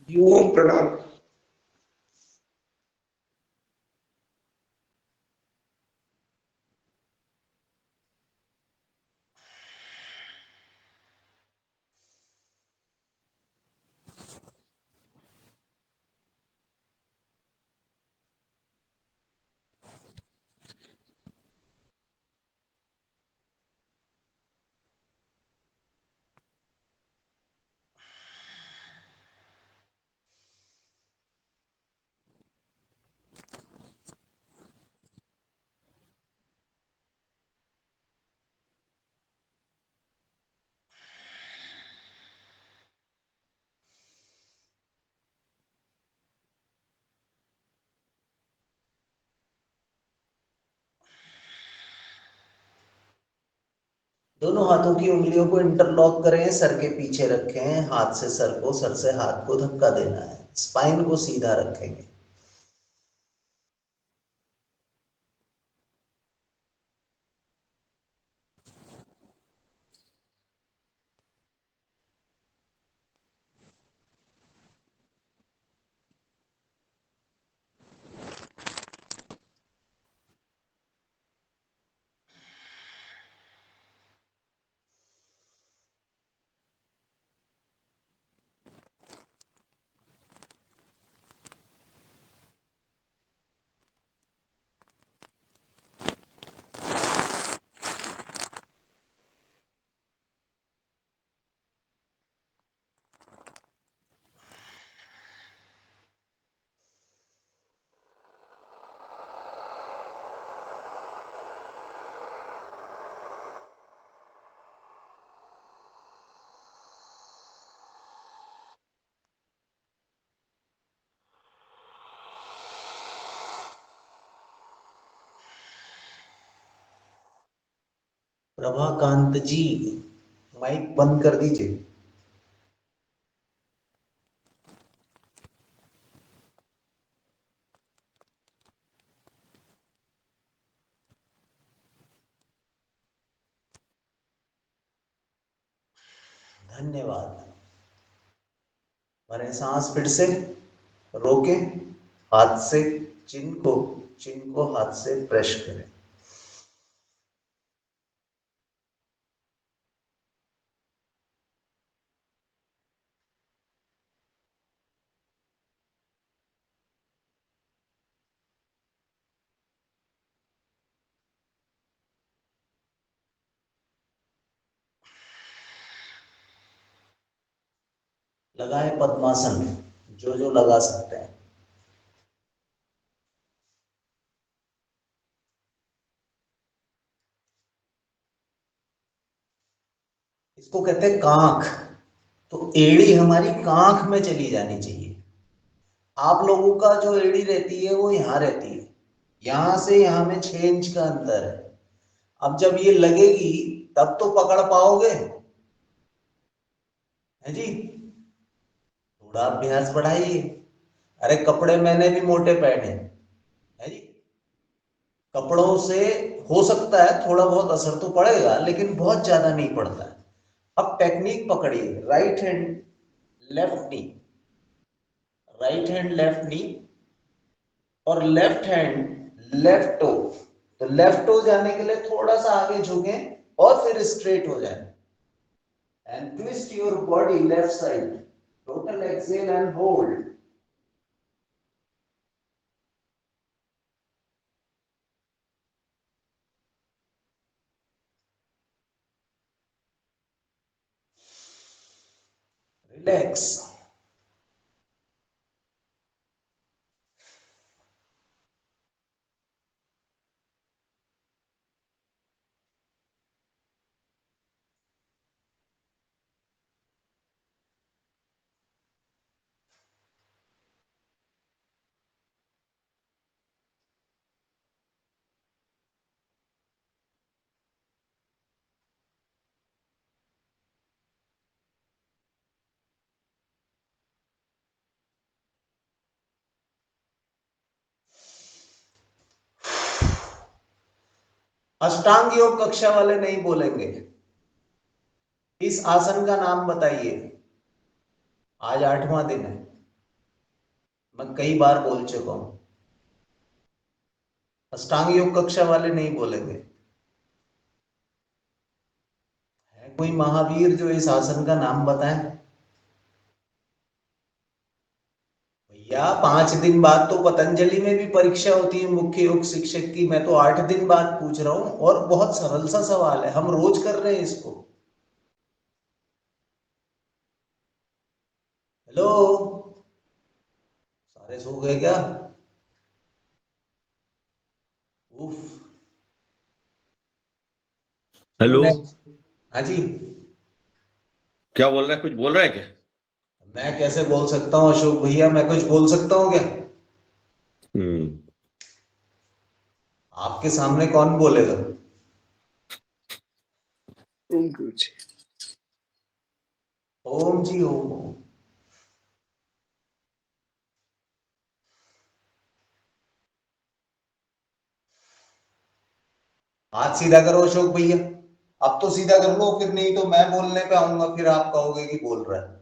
ओम प्रणाम। दोनों हाथों की उंगलियों को इंटरलॉक करें, सर के पीछे रखें, हाथ से सर को, सर से हाथ को धक्का देना है, स्पाइन को सीधा रखेंगे। प्रभाकांत जी, माइक बंद कर दीजिए। धन्यवाद। भरें सांस फिर से, रोकें, हाथ से चिन को हाथ से प्रेस करें। लगाए पद्मासन, जो जो लगा सकते हैं। इसको कहते हैं कांख। तो एड़ी हमारी कांख में चली जानी चाहिए। आप लोगों का जो एड़ी रहती है वो यहां रहती है, यहां से यहां में 6 इंच का अंतर है। अब जब ये लगेगी तब तो पकड़ पाओगे, है जी। थोड़ा अभ्यास बढ़ाइए। अरे कपड़े मैंने भी मोटे पहने, है जी। कपड़ों से हो सकता है थोड़ा बहुत असर तो पड़ेगा, लेकिन बहुत ज्यादा नहीं पड़ता है। अब टेक्निक पकड़िए, राइट हैंड लेफ्ट नी, राइट हैंड लेफ्ट नी, और लेफ्ट हैंड लेफ्ट टो। तो लेफ्ट टो जाने के लिए थोड़ा सा आगे झुकें और फिर स्ट्रेट हो जाए। And twist your body left side, total exhale and hold. Relax. Ashtanga yoga कक्षा वाले नहीं बोलेंगे। इस आसन का नाम बताइए। आज 8वां दिन है। मैं कई बार बोल चुका हूं। अष्टांग योग कक्षा वाले नहीं बोलेंगे। है कोई महावीर जो इस आसन का नाम बताए? भैया 5 दिन बाद तो पतंजलि में भी परीक्षा होती है मुख्य योग शिक्षक की। मैं तो 8 दिन बाद पूछ रहा हूं, और बहुत सरल सा सवाल है, हम रोज कर रहे हैं इसको। हेलो, सारे सो गए क्या? उफ। चलो हेलो। नेक्स्ट। हाँ जी। क्या बोल रहा है? कुछ बोल रहा है क्या? मैं कैसे बोल सकता हूँ अशोक भैया, मैं कुछ बोल सकता हूँ क्या? हम्म। आपके सामने कौन बोलेगा? ओम गुरु जी। ओम जी ओम। हाथ सीधा करो अशोक भैया। अब तो सीधा कर लो, फिर नहीं तो मैं बोलने पे आऊंगा, फिर आप कहोगे कि बोल रहा है।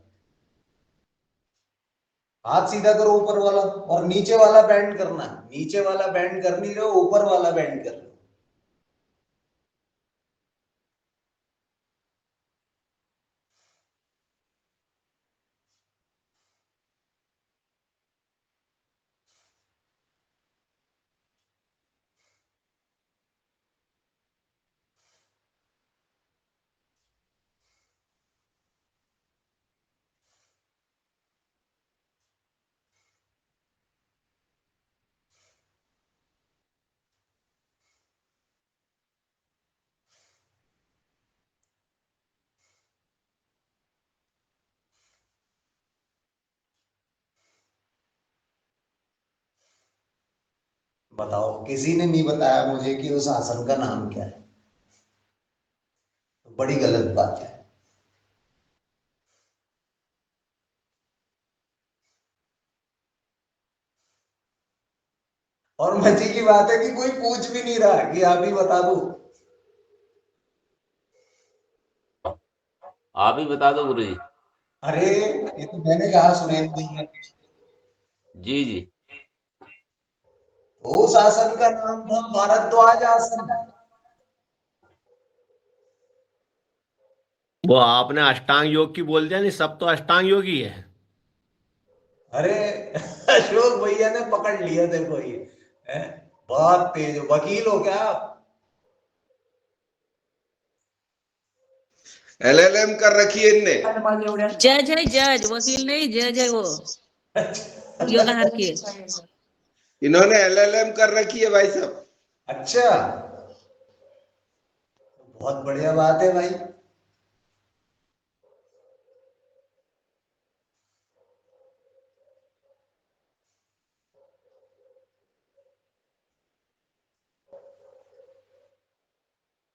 हाथ सीधा करो ऊपर वाला, और नीचे वाला बैंड करना। नीचे वाला बैंड कर नहीं रहे हो, ऊपर वाला बैंड कर लो। बताओ, किसी ने नहीं बताया मुझे कि उस आसन का नाम क्या है। तो बड़ी गलत बात है। और मजे की बात है कि कोई पूछ भी नहीं रहा कि आप ही बता दो। आप ही बता दो गुरु जी। अरे, ये तो मैंने कहा सुरेंद्र भैया ने। जी जी। उस आसन का नाम था भारद्वाज आसन। वो आपने अष्टांग योग की बोल दिया, नहीं सब तो अष्टांग योग ही है। अरे अशोक भैया ने पकड़ लिया, देखो ये है। बहुत तेज वकील हो क्या आप? एलएलएम कर रखी है इनने। जज है, जज वकील नहीं, जज है वो। योगाहार के। इन्होंने एलएलएम कर रखी है भाई साहब। अच्छा, बहुत बढ़िया बात है भाई।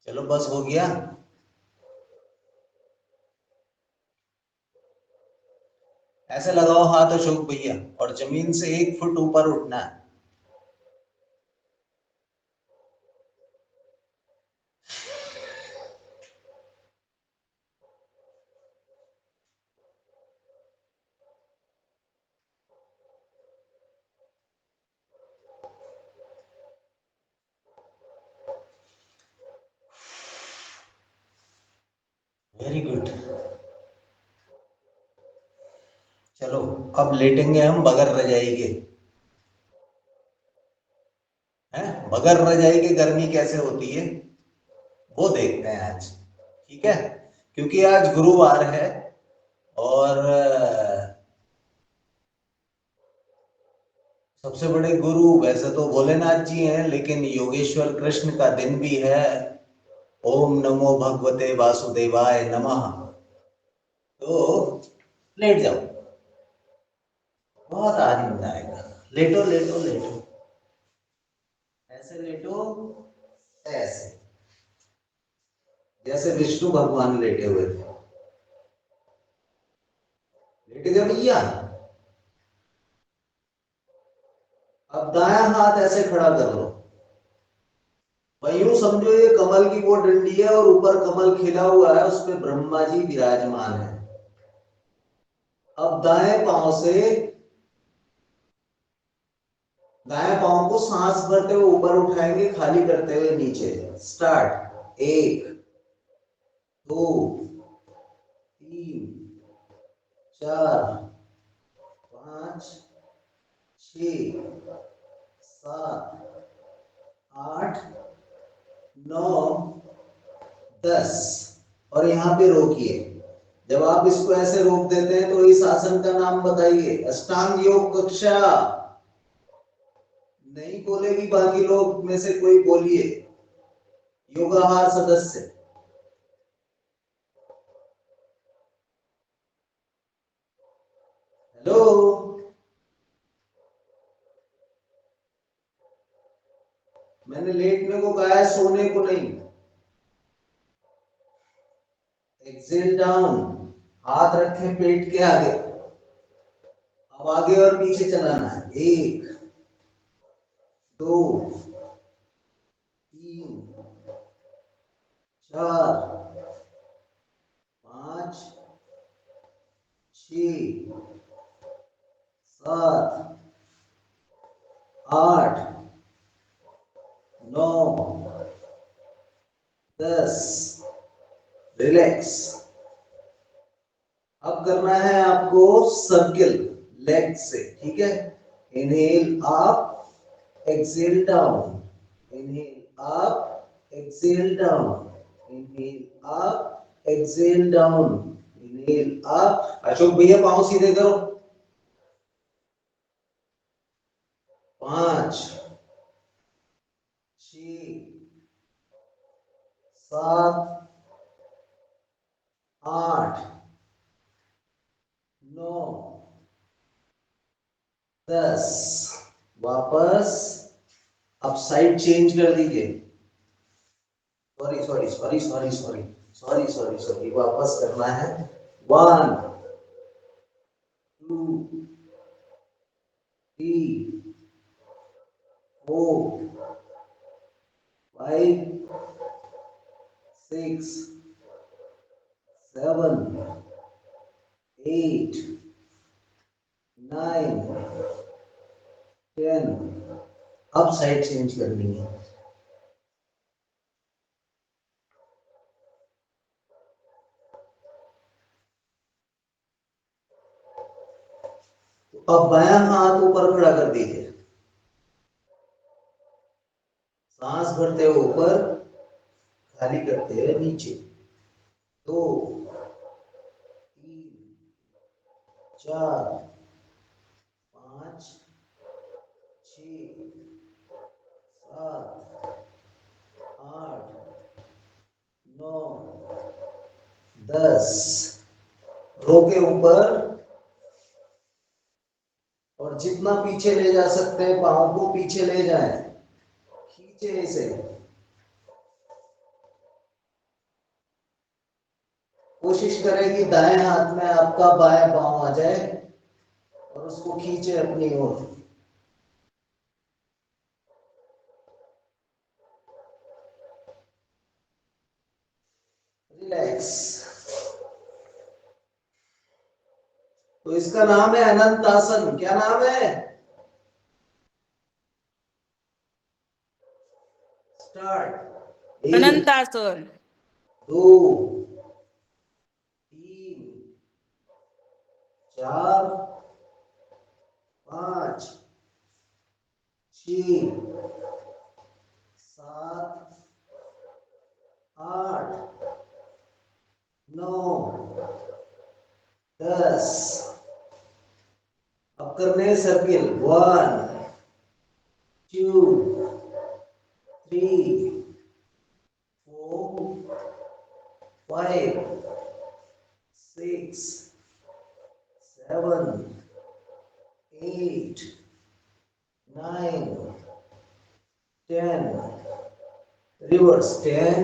चलो बस हो गया। ऐसे लगाओ हाथ अशोक भैया, और जमीन से 1 फुट ऊपर उठना है। Very good. चलो, अब लेटेंगे हम बगैर रजाई के। हैं, बगैर रजाई के गर्मी कैसे होती है वो देखते हैं आज। ठीक है, क्योंकि आज गुरुवार है। और सबसे बड़े गुरु वैसे तो भोलेनाथ जी हैं, लेकिन योगेश्वर कृष्ण का दिन भी है। ओम नमो भगवते वासुदेवाय नमः। तो लेट जाओ, बहुत आनंद आएगा। लेटो लेटो लेटो, ऐसे लेटो, ऐसे, जैसे विष्णु भगवान लेटे हुए थे। लेटे गए भैया। अब दायां हाथ ऐसे खड़ा कर लो। भाई यूं समझो ये कमल की वो डंडी है, और ऊपर कमल खिला हुआ है, उस पे ब्रह्मा जी विराजमान है। अब दाएं पांव से सांस भरते हुए ऊपर उठाएंगे, खाली करते हुए नीचे। स्टार्ट। 1 2 3 4 5 6 7 8 9 10। और यहां पे रोकिए। जब आप इसको ऐसे रोक देते हैं तो इस आसन का नाम बताइए। अष्टांग योग कक्षा। नहीं बोलेगी बाकी लोग में से कोई, बोलिए। योगाहार सदस्य। हेलो। मैंने लेटने को कहा है, सोने को नहीं। Exhale down. हाथ रखें पेट के आगे। अब आगे और पीछे चलाना है। 1 2 3 4 5 6 7 8 9 10। रिलैक्स। अब करना है आपको सर्किल लेग से, ठीक है। Inhale up, exhale down. Inhale up, exhale down. Inhale up, exhale down. Inhale up. Ashok भैया पांव सीधे करो। 5 6 7 8 9 10। वापस। अब साइड चेंज कर दीजिए। Sorry sorry sorry sorry sorry sorry sorry sorry वापस करना है। 1 2 3 4 5 6 7 8 9 10। अब साइड चेंज करनी है। अब बायां हाथ ऊपर खड़ा कर दीजिए। सांस भरते हुए ऊपर, खाली करते हुए नीचे। 2 3 4 5 6 7 8 9 10। रोके ऊपर। और जितना पीछे ले जा सकते हैं पांव को पीछे ले जाएं। खींचे इसे। कोशिश करें कि दाएं हाथ में आपका बाएं पांव आ जाए और उसको खींचे अपनी ओर। रिलैक्स। तो इसका नाम है अनंत आसन। क्या नाम है? स्टार्ट। 1 अनंतासन। 2 3 4 5 6 7 8 9 10। अब करने सर्किल। 1 2 3 4 5 6 7 8 9 10। रिवर्स। 10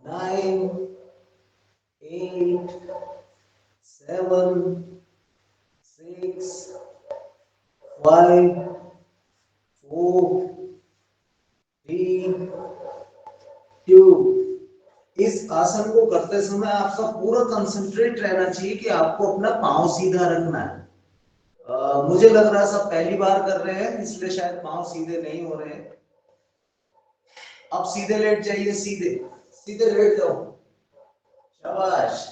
9 8 7 6 5 4 3 2। इस आसन को करते समय आपका पूरा कंसंट्रेट रहना चाहिए कि आपको अपना पांव सीधा रखना है। मुझे लग रहा है सब पहली बार कर रहे हैं, इसलिए शायद पांव सीधे नहीं हो रहे हैं। अब सीधे लेट जाइए, सीधे सीधे लेट जाओ, शाबाश।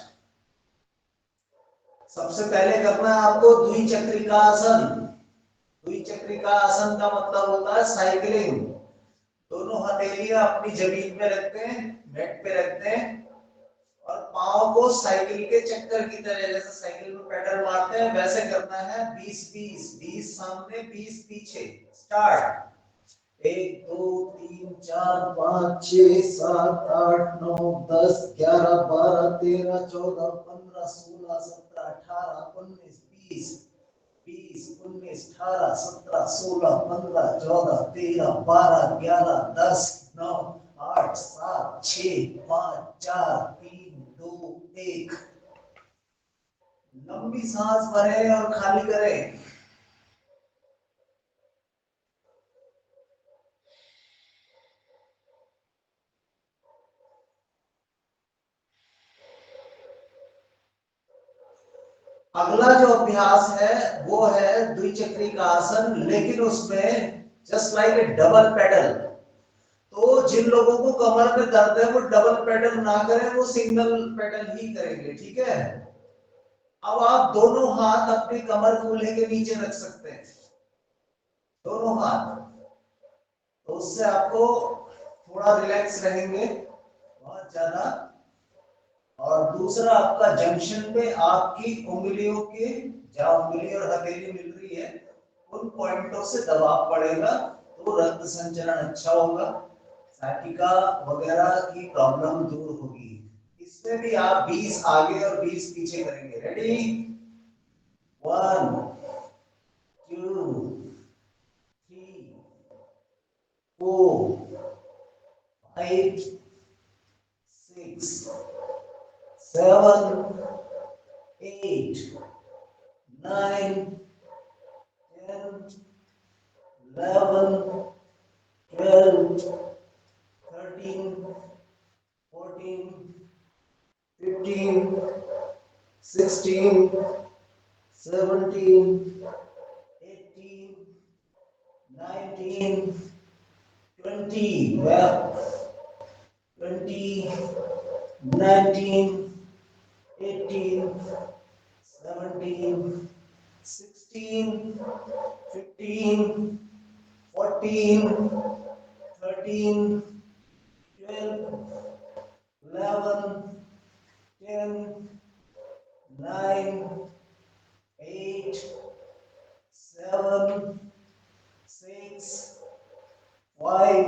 सबसे पहले करना है आपको द्विचक्रिकासन। द्विचक्रिकासन का मतलब होता है साइकिलिंग। दोनों हथेलियां अपनी जमीन पे रखते हैं, मैट पे रखते हैं, और पांव को साइकिल के चक्कर की तरह, जैसे साइकिल में पेडल मारते हैं वैसे करना है। 20-20, 20 सामने 20 पीछे। स्टार्ट। 1 2 3 4 5 6 7 8 9 10 11 12 13 14 15 16 17 18 19 20 20 19 18 17 16 15 14 13 12 11 10 9 8 7 6 5 4 3 2 1। लंबी सांस भरें और खाली करें। अगला जो अभ्यास है वो है द्विचक्रिकासन, लेकिन उसमें just like A double pedal. तो जिन लोगों को कमर में दर्द है वो डबल पेडल ना करें, वो सिंगल पेडल ही करेंगे, ठीक है। अब आप दोनों हाथ अपनी कमर कूल्हे के नीचे रख सकते हैं, दोनों हाथ। तो उससे आपको थोड़ा रिलैक्स रहेंगे, बहुत ज्यादा। और दूसरा, आपका जंक्शन पे आपकी उंगलियों के, जहां उंगली और हथेली मिल रही है, उन पॉइंटों से दबाव पड़ेगा, तो रक्त संचरण अच्छा होगा, साइटिका वगैरह की प्रॉब्लम दूर होगी। इसमें भी आप 20 आगे और 20 पीछे करेंगे। रेडी? 1 2 3 4 5 6 7 8 9 10 11 12 13 14 15 16 17 18 19 20, well, 20 19 18 17 16 15 14 13 12 11 10 9 8 7 6 5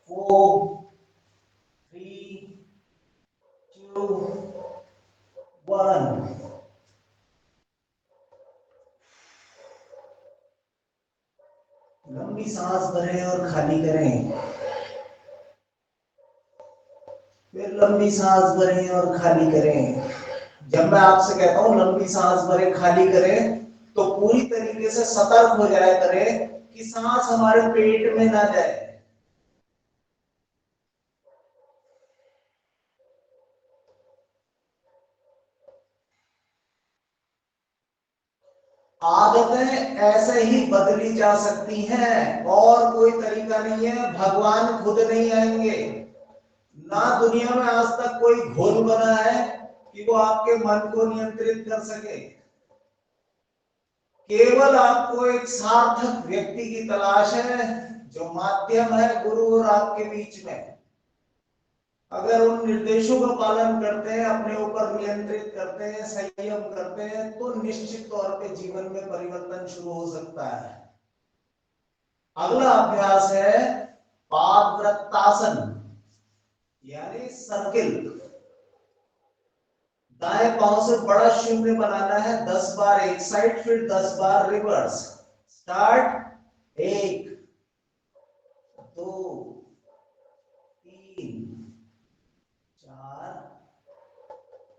4 3 2 1। लंबी सांस भरें और खाली करें, फिर लंबी सांस भरें और खाली करें। जब मैं आपसे कहता हूं लंबी सांस भरें खाली करें, तो पूरी तरीके से सतर्क हो जाया करें कि सांस हमारे पेट में ना जाए। आदतें ऐसे ही बदली जा सकती हैं, और कोई तरीका नहीं है। भगवान खुद नहीं आएंगे, ना दुनिया में आज तक कोई घोल बना है कि वो आपके मन को नियंत्रित कर सके। केवल आपको एक सार्थक व्यक्ति की तलाश है, जो माध्यम है गुरु और आपके बीच में। अगर उन निर्देशों का पालन करते हैं, अपने ऊपर नियंत्रित करते हैं, संयम करते हैं, तो निश्चित तौर पे जीवन में परिवर्तन शुरू हो सकता है। अगला अभ्यास है पादवृत्तासन, यानी सर्किल। दाएं पांव से बड़ा शून्य बनाना है 10 बार एक साइड, फिर 10 बार रिवर्स। स्टार्ट। 1 2 3 4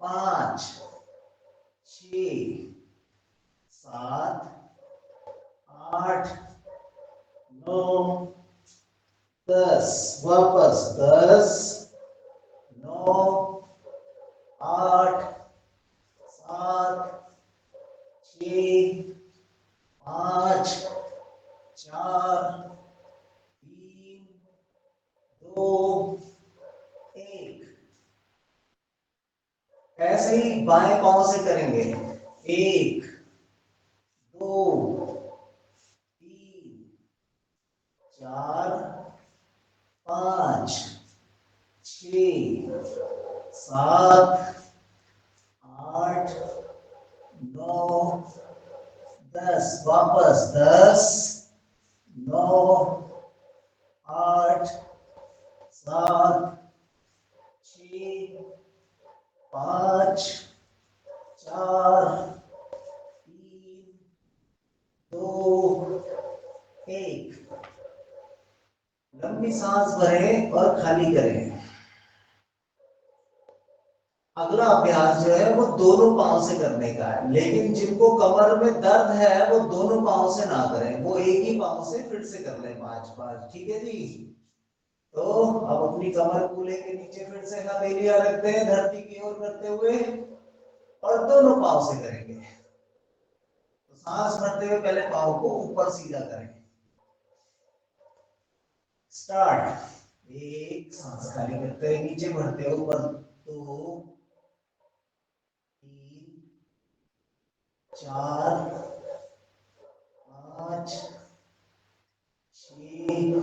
5 6 7 8 9 10। वापस 10 9 8 7 6 बाएं पांव से करेंगे। 1 2 3 4 5 6 7 8 9 10। वापस 10 9 8 7 6 5 4 3 2 1। लंबी सांस भरें और खाली करें। अगला अभ्यास जो है वो दोनों पांव से करने का है, लेकिन जिनको कमर में दर्द है वो दोनों पांव से ना करें, वो एक ही पांव से फिर से कर लें 5 ठीक है जी। तो अब अपनी कमर कूल्हे के नीचे फिर से हथेलियां रखते हैं धरती की ओर करते हुए और दोनों पांव से करेंगे। तो सांस भरते हुए पहले पांव को ऊपर सीधा करें। स्टार्ट। 1 सांस खाली करते हुए नीचे बढ़ते हुए ऊपर। 2 3 4 5 6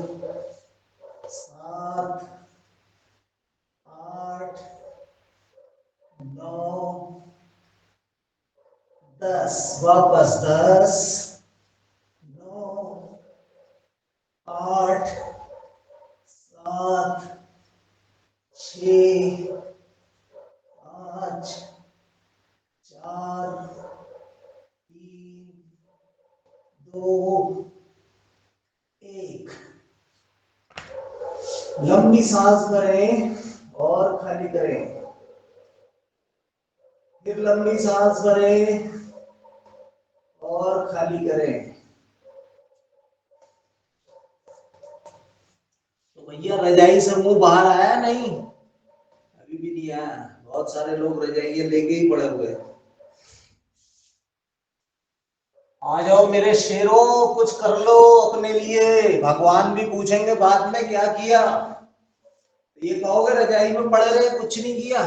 7 8 9 10। वापस 10 9 8 7 6 5 4 3 2 1। लंबी सांस भरें और खाली करें। फिर लंबी सांस भरें और खाली करें। तो भैया रजाई से मुंह बाहर आया नहीं? अभी भी नहीं आया। बहुत सारे लोग रजाइयां लेके ही पड़े हुए। आ जाओ मेरे शेरों, कुछ कर लो अपने लिए। भगवान भी पूछेंगे बाद में क्या किया। ये कहोगे रजाई में पड़े रहे कुछ नहीं किया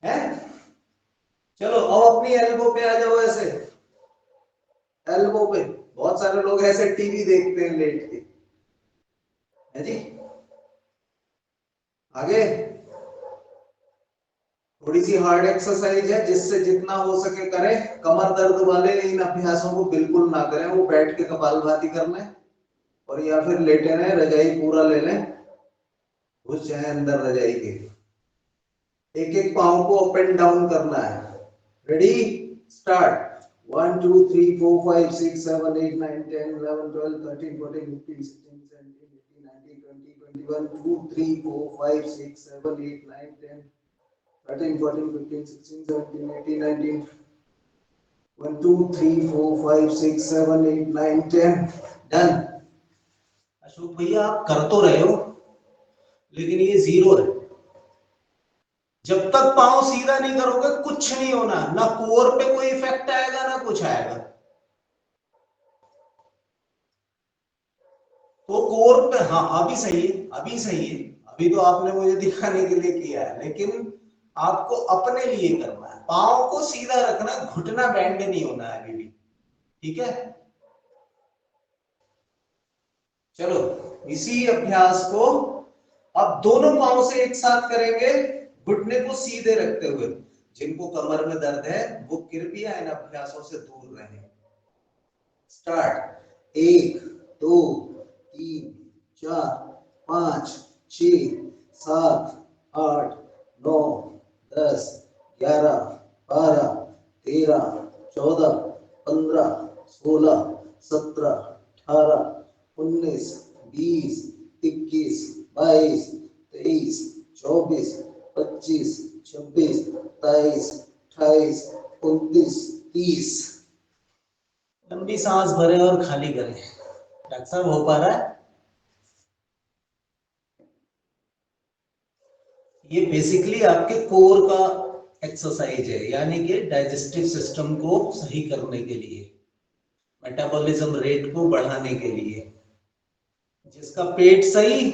है। चलो अब अपनी एल्बो पे आ जाओ। ऐसे एल्बो पे बहुत सारे लोग ऐसे टीवी देखते हैं लेट के, है जी। आगे थोड़ी सी हार्ड एक्सरसाइज है, जिससे जितना हो सके करें। कमर दर्द वाले इन अभ्यासों को बिल्कुल ना करें। वो बैठ के कपालभाति कर लें और या फिर लेटे रहें, रजाई पूरा ले लें, घुस जाए अंदर रजाई के। एक एक पांव को अप एंड डाउन करना है। Ready start. 1 2 3 4 5 6 7 8 9 10 11 12 13 14 15 16 17 18 19 20 21 2 3 4 5 6 7 8 9 10 13 14 15 16 17 18 19 1 2 3 4 5 6 7 8 9 10। डन। अशोक भैया आप कर तो रहे हो, लेकिन ये 0 है। जब तक पांव सीधा नहीं करोगे कुछ नहीं होना। ना कोर पे कोई इफेक्ट आएगा ना कुछ आएगा। तो कोर पे हाँ अभी सही है, अभी सही है। अभी तो आपने मुझे दिखाने के लिए किया है, लेकिन आपको अपने लिए करना है। पांव को सीधा रखना, घुटना बैंड नहीं होना है अभी भी, ठीक है। चलो इसी अभ्यास को अब दोनों पांव से एक साथ करेंगे, घुटने को सीधे रखते हुए। जिनको कमर में दर्द है वो कृपया इन अभ्यासों से दूर रहें। स्टार्ट। 1 2 3 4 5 6 7 8 9 10 11 12 13 14 15 16 17 18 19 20 21 22 23 24 25 26 27 28 29 30। लंबी सांस भरें और खाली करें। डॉक्टर साहब हो पा रहा है? ये बेसिकली आपके कोर का एक्सरसाइज है, यानी कि डाइजेस्टिव सिस्टम को सही करने के लिए, मेटाबॉलिज्म रेट को बढ़ाने के लिए। जिसका पेट सही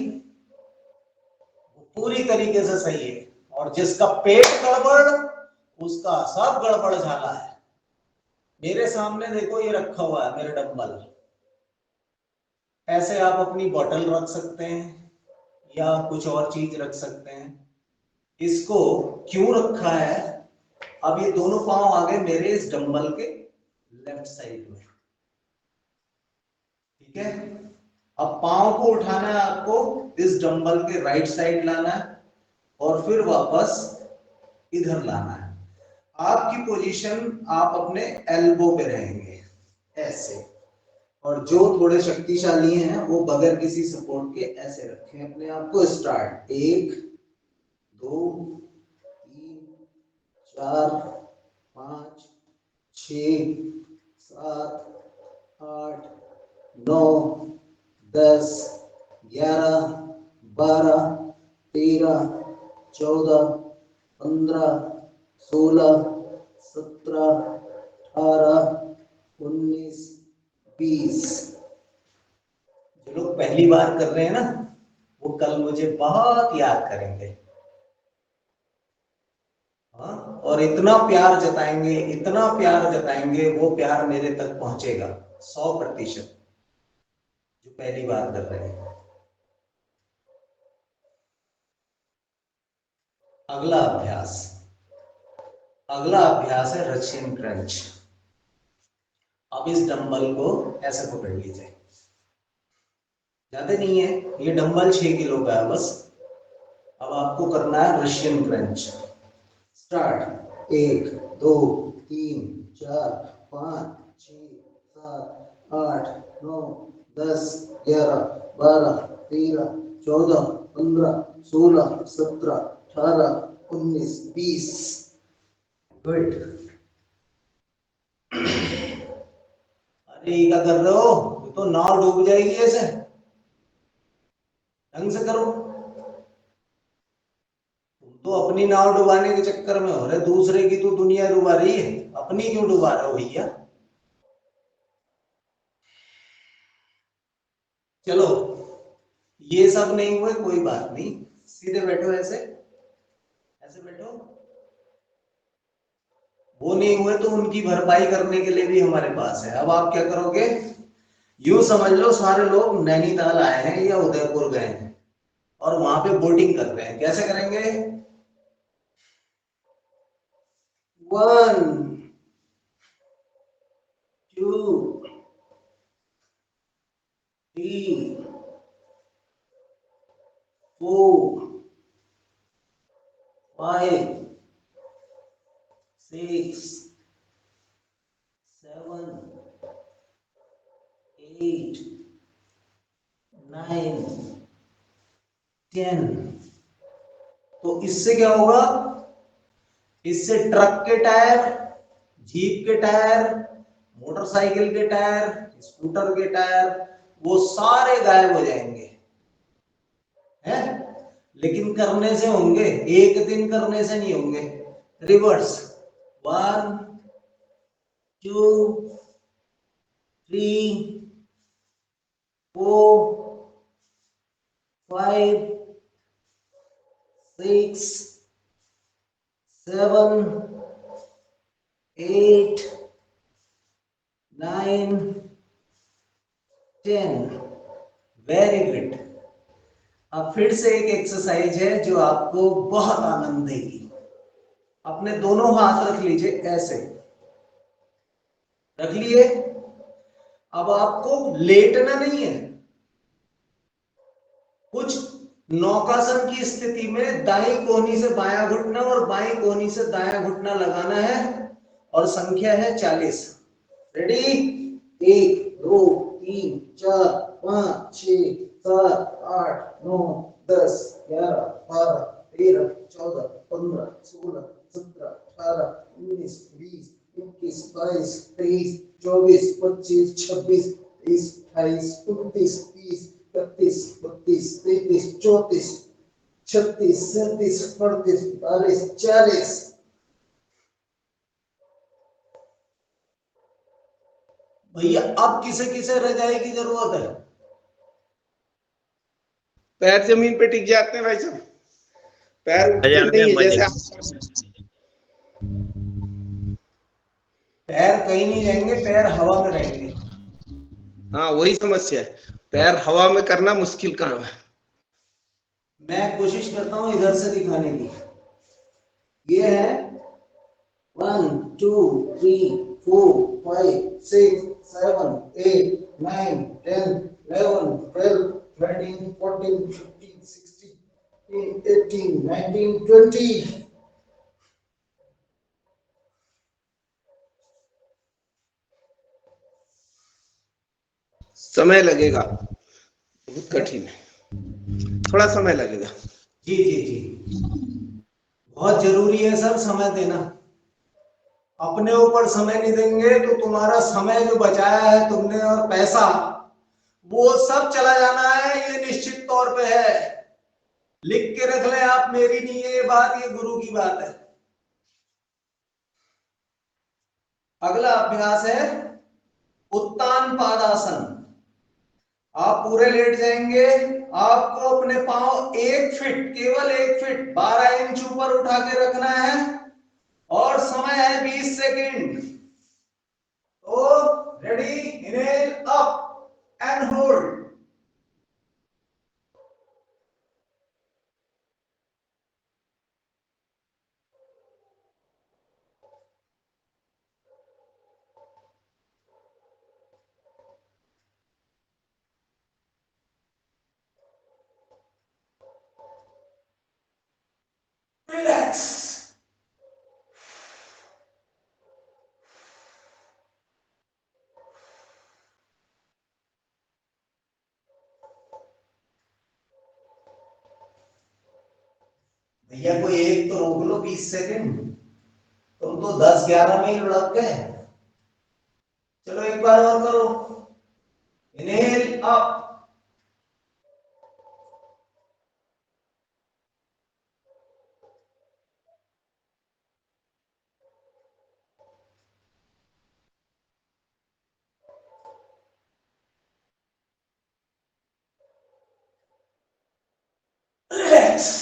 वो पूरी तरीके से सही है, और जिसका पेट गड़बड़ उसका सब गड़बड़ झाला है। मेरे सामने देखो ये रखा हुआ है मेरे डंबल, ऐसे आप अपनी बोतल रख सकते हैं या कुछ और चीज रख सकते हैं। इसको क्यों रखा है? अब ये दोनों पांव आ गए मेरे इस डंबल के लेफ्ट साइड में, ठीक है। अब पांव को उठाना है आपको, इस डंबल के राइट साइड लाना है और फिर वापस इधर लाना है। आपकी पोजीशन आप अपने एल्बो पे रहेंगे ऐसे, और जो थोड़े शक्तिशाली हैं वो बगैर किसी सपोर्ट के ऐसे रखें अपने आप को। स्टार्ट 1 2 3 4 5 6 7 8 9 10 11 12 13 14 15 16 17 18 19 20। जो लोग पहली बार कर रहे हैं ना, वो कल मुझे बहुत याद करेंगे, हाँ, और इतना प्यार जताएंगे, इतना प्यार जताएंगे, वो प्यार मेरे तक पहुंचेगा 100%। जो पहली बार कर रहे हैं। अगला अभ्यास है रशियन क्रंच। अब इस डंबल को ऐसे पकड़ लीजिए, ज्यादा नहीं है, ये डंबल 6 किलो का है बस। अब आपको करना है रशियन क्रंच। स्टार्ट 1 2 3 4 5 6 7 8 9 10 11 12 13 14 15 16 17 18 19 20। गुड। अरे ये क्या कर रहे हो? ये तो नाव डूब जाएगी ऐसे, ढंग से करो। तुम तो अपनी नाव डुबाने के चक्कर में हो रहे, दूसरे की तो दुनिया डुबा रही है, अपनी क्यों डुबा रहे हो भैया? चलो, ये सब नहीं हुए कोई बात नहीं, सीधे बैठो ऐसे, ऐसे बैठो। वो नहीं हुए तो उनकी भरपाई करने के लिए भी हमारे पास है। अब आप क्या करोगे? यूं समझ लो सारे लोग नैनीताल आए हैं या उदयपुर गए हैं और वहां पे बोटिंग कर रहे हैं। कैसे करेंगे? 1 2 3 4 5 6 7 8 9 10। तो इससे क्या होगा? इससे ट्रक के टायर, जीप के टायर, मोटरसाइकिल के टायर, स्कूटर के टायर, वो सारे गायब हो जाएंगे, हैं? लेकिन करने से होंगे, एक दिन करने से नहीं होंगे। रिवर्स 1 2 3 4 5 6 7 8 9 10। Very good. अब फिर से एक एक्सरसाइज है जो आपको बहुत आनंद देगी। अपने दोनों हाथ रख लीजिए ऐसे, रख लिए। अब आपको लेटना नहीं है, कुछ नौकासन की स्थिति में दाईं कोहनी से बायां घुटना और बाईं कोहनी से दायां घुटना लगाना है, और संख्या है 40। रेडी? 1 2 3 4 5 6 7 8 9 10 11 12 13 14 15 16 17 18 19 20 21 22 23 24 25 26 27 28 29 30 31 32 33 34 36 37 38 39 40। भैया अब किसे किसे रजाई की जरूरत है? पैर जमीन पे टिक जाते हैं भाई साहब, पैर उठते मजा आ नहीं गया, है मजे। जैसे पैर कहीं नहीं जाएंगे, पैर हवा में रहेंगे। हाँ वही समस्या है, पैर हवा में करना मुश्किल काम है। मैं कोशिश करता हूं इधर से दिखाने की। ये है 1 2 3 4 5 6 7 8 9 10 11 12 13 14 15 16 18 19 20। समय लगेगा, बहुत कठिन है, थोड़ा समय लगेगा। जी जी जी, बहुत जरूरी है सर समय देना। अपने ऊपर समय नहीं देंगे तो तुम्हारा समय जो बचाया है तुमने और पैसा, वो सब चला जाना है, ये निश्चित तौर पे है। लिख के रख लें आप, मेरी नहीं है ये बात, ये गुरु की बात है। अगला अभ्यास है उत्तान पादासन। आप पूरे लेट जाएंगे, आपको अपने पांव 1 फीट, केवल 1 फीट 12 इंच ऊपर उठा के रखना है और समय है 20 सेकेंड। तो ready, inhale up and hold. Relax. भैया कोई एक तो रोक लो 20 सेकेंड, तुम तो 10-11 में ही लुढ़क गए। चलो एक बार और करो, इनहेल अप, रिलैक्स।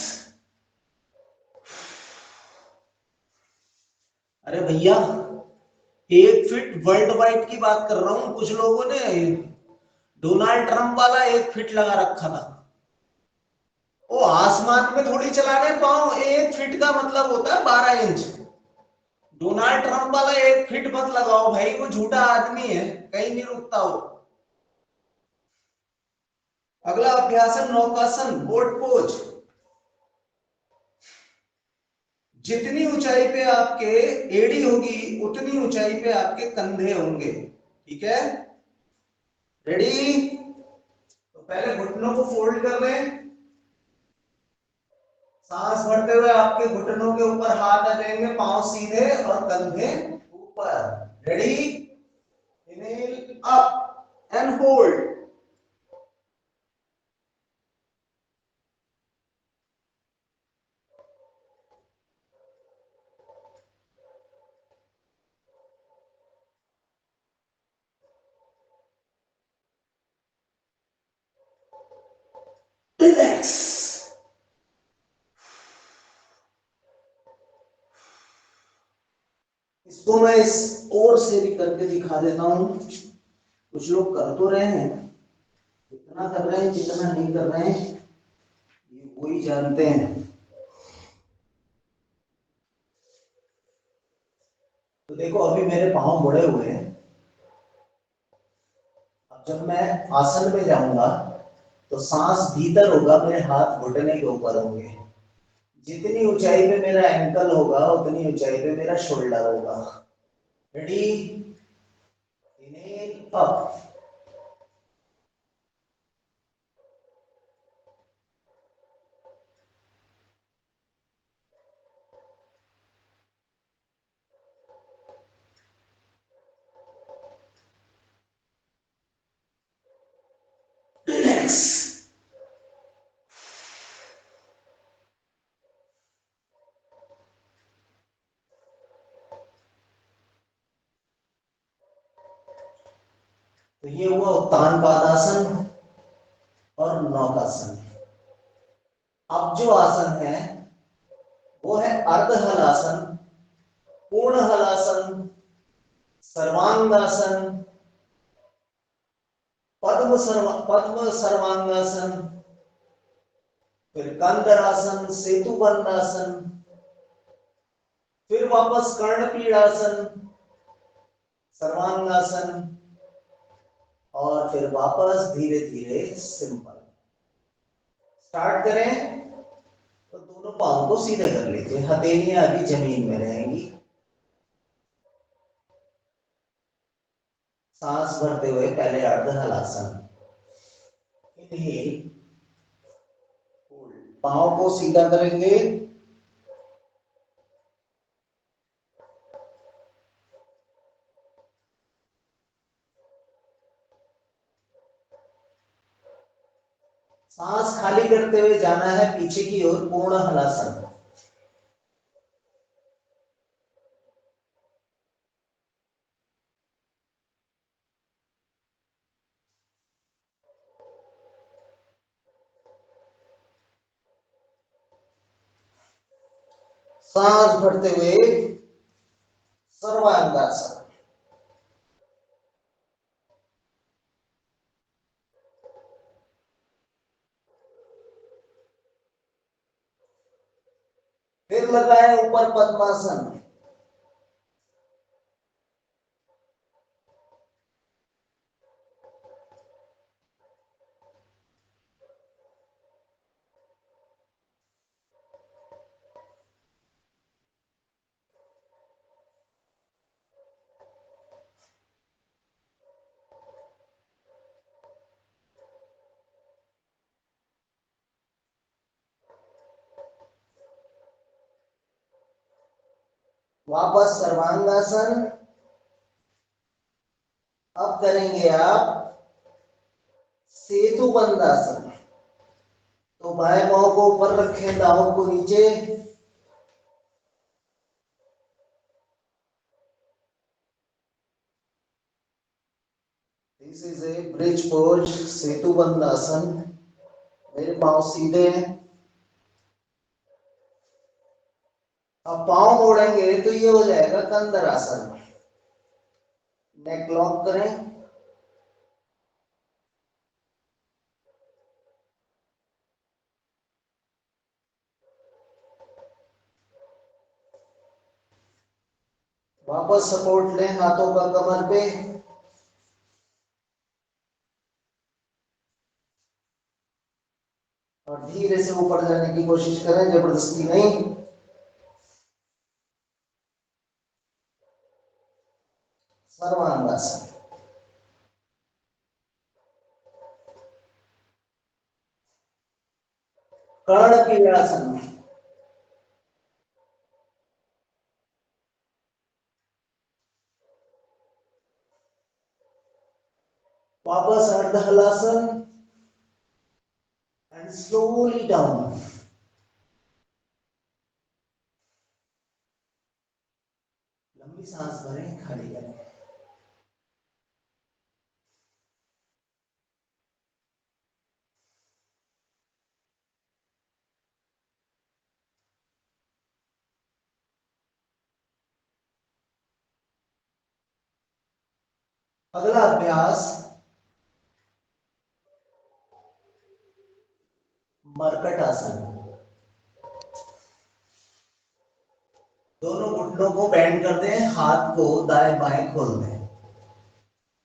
अरे भैया 1 फीट वर्ल्ड वाइड की बात कर रहा हूं, कुछ लोगों ने डोनाल्ड ट्रंप वाला 1 फीट लगा रखा था। वो आसमान में थोड़ी चलाने पाओ, 1 फीट का मतलब होता है 12 इंच। डोनाल्ड ट्रंप वाला 1 फीट मत लगाओ भाई, वो झूठा आदमी है, कहीं नहीं रुकता वो। अगला अभ्यास है नौकासन, बोट पोज। जितनी ऊंचाई पे आपके एड़ी होगी उतनी ऊंचाई पे आपके कंधे होंगे, ठीक है? रेडी? तो पहले घुटनों को फोल्ड कर लें, सांस भरते हुए आपके घुटनों के ऊपर हाथ आ जाएंगे, पांव सीधे और कंधे ऊपर। Ready? Inhale up and hold, relax. इसको मैं इस ओर से भी करके दिखा देता हूं। कुछ लोग कर तो रहे हैं, कितना कर रहे हैं कितना नहीं कर रहे हैं ये वही जानते हैं। तो देखो अभी मेरे पांव मुड़े हुए हैं, अब जब मैं आसन में जाऊंगा तो सांस भीतर होगा, मेरे हाथ घुटने के ऊपर होंगे। जितनी ऊंचाई पे मेरा एंकल होगा उतनी ऊंचाई पे मेरा शोल्डर होगा। रेडी? Inhale up, relax. तो ये हुआ उत्तान पादासन और नौकासन। अब जो आसन है वो है अर्ध हलासन, पूर्ण हलासन, सर्वांगासन, पद्म सर्वांगासन, फिर कंदरासन, सेतुबंधासन, फिर वापस कर्णपीड़ासन, सर्वांगासन, और फिर वापस धीरे धीरे सिंपल। स्टार्ट करें तो दोनों पांव को सीधे कर लीजिए, हथेलियां अभी जमीन में रहेंगी। सांस भरते हुए पहले अर्ध हलासन, इनहेल, पांव को सीधा करेंगे, सांस खाली करते हुए जाना है पीछे की ओर, पूर्ण हलासन। सांस भरते हुए सर्वांगासन। फिर लगाए ऊपर पद्मासन, वापस सर्वांगासन। अब करेंगे आप सेतुबंधासन। तो बाएं पांव को ऊपर रखें, दांव को नीचे, this is a bridge pose, Setu Bandhasana. मेरे पांव सीधे हैं। अब पांव मोड़ेंगे तो ये हो जाएगा कंदरासन। नेक लॉक करें, वापस सपोर्ट लें हाथों का कमर पे, और धीरे से ऊपर जाने की कोशिश करें, जबरदस्ती नहीं। सर्वांगासन। कर्णपीड़ासन। वापस अर्ध हलासन एंड स्लोली डाउन। लंबी सांस भरें, खाली करें। अगला अभ्यास मरकट आसन। दोनों घुटनों को बेंड कर दें, हाथ को दाएं बाएं खोल दें,